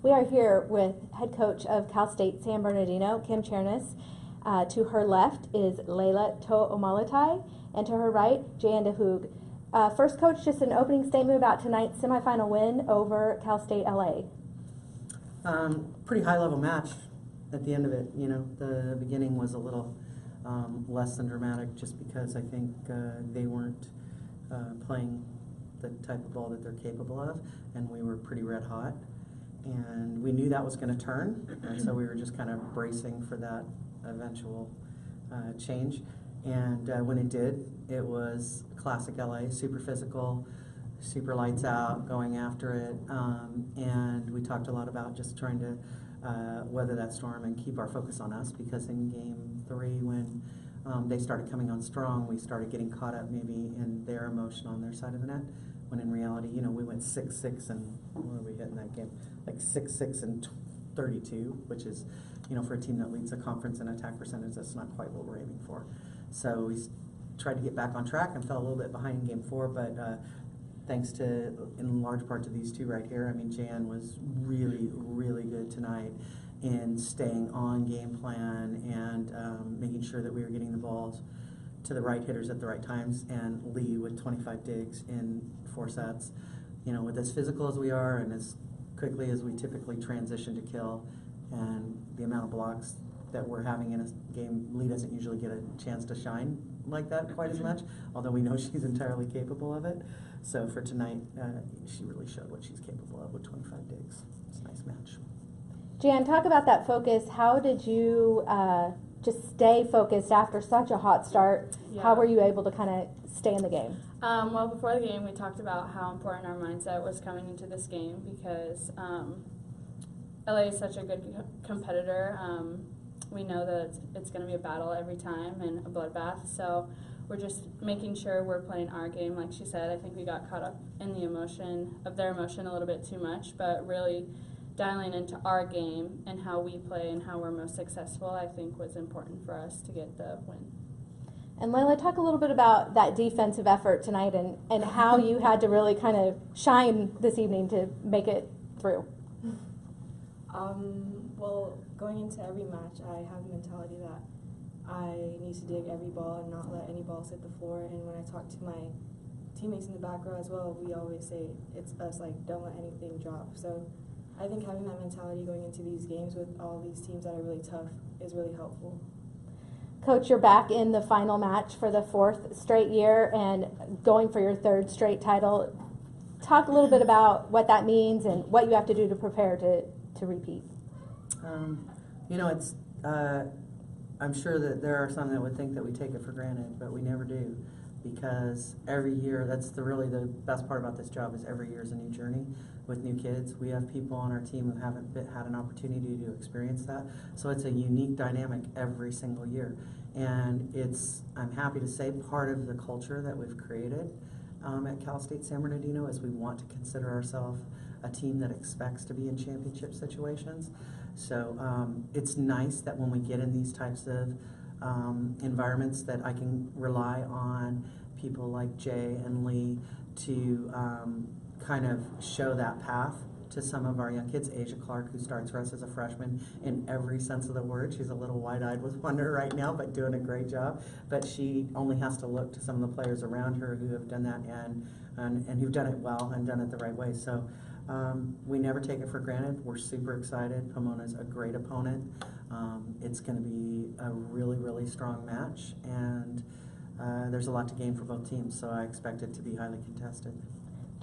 We are here with head coach of Cal State San Bernardino, Kim Cherniss. To her left is Lielia To'omalatai, and to her right, Jayann DeHoog. First, coach, just an opening statement about tonight's semifinal win over Cal State LA. Pretty high-level match at the end of it. You know, the beginning was a little less than dramatic just because I think they weren't playing the type of ball that they're capable of, and we were pretty red hot. And we knew that was going to turn, and so we were just kind of bracing for that eventual change. And when it did, it was classic LA, super physical, super lights out, going after it. And we talked a lot about just trying to weather that storm and keep our focus on us, because in game 3, when they started coming on strong, we started getting caught up maybe in their emotion on their side of the net, when in reality, you know, we went 6-6 and what were we hitting that game? Like 6-6 and 32, which is, you know, for a team that leads the conference in attack percentage, that's not quite what we're aiming for. So we tried to get back on track and fell a little bit behind in game 4, but thanks to, in large part, to these two right here. I mean, Jayann was really, really good tonight in staying on game plan and making sure that we were getting the balls to the right hitters at the right times, and Lee with 25 digs in 4 sets. You know, with as physical as we are and as quickly as we typically transition to kill, and the amount of blocks that we're having in a game, Lee doesn't usually get a chance to shine like that quite as much, although we know she's entirely capable of it. So for tonight, she really showed what she's capable of with 25 digs. It's a nice match. Jayann, talk about that focus. How did you just stay focused after such a hot start? Yeah. How were you able to kind of stay in the game? Well, before the game, we talked about how important our mindset was coming into this game, because LA is such a good competitor. We know that it's going to be a battle every time and a bloodbath, so we're just making sure we're playing our game. Like she said, I think we got caught up in the emotion of their emotion a little bit too much, but really dialing into our game and how we play and how we're most successful, I think, was important for us to get the win. And Lielia, talk a little bit about that defensive effort tonight and how you had to really kind of shine this evening to make it through. Well, going into every match, I have the mentality that I need to dig every ball and not let any balls hit the floor. And when I talk to my teammates in the back row as well, we always say it's us, like, don't let anything drop. So I think having that mentality going into these games with all these teams that are really tough is really helpful. Coach, you're back in the final match for the 4th straight year and going for your 3rd straight title. Talk a little bit about what that means and what you have to do to prepare to repeat. You know, it's I'm sure that there are some that would think that we take it for granted, but we never do, because every year, that's really the best part about this job, is every year is a new journey with new kids. We have people on our team who haven't had an opportunity to experience that, so it's a unique dynamic every single year. And it's, I'm happy to say, part of the culture that we've created at Cal State San Bernardino is we want to consider ourselves a team that expects to be in championship situations. So it's nice that when we get in these types of environments, that I can rely on people like Jay and Lee to kind of show that path to some of our young kids. Asia Clark, who starts for us as a freshman, in every sense of the word. She's a little wide-eyed with wonder right now, but doing a great job. But she only has to look to some of the players around her who have done that and who've done it well and done it the right way. So we never take it for granted. We're super excited. Pomona's a great opponent. It's going to be a really, really strong match, and there's a lot to gain for both teams, so I expect it to be highly contested.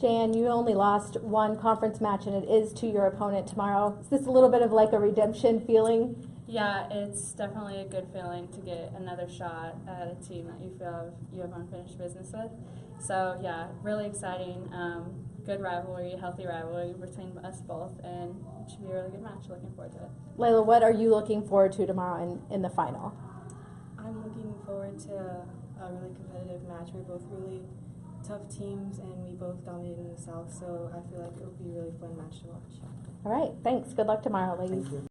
Jayann, you only lost 1 conference match, and it is to your opponent tomorrow. Is this a little bit of like a redemption feeling? Yeah, it's definitely a good feeling to get another shot at a team that you feel you have unfinished business with. So yeah, really exciting. Good rivalry, healthy rivalry between us both, and it should be a really good match. Looking forward to it. Lielia, what are you looking forward to tomorrow in the final? I'm looking forward to a really competitive match. We're both really tough teams, and we both dominated in the South, so I feel like it'll be a really fun match to watch. All right, thanks. Good luck tomorrow, ladies. Thank you.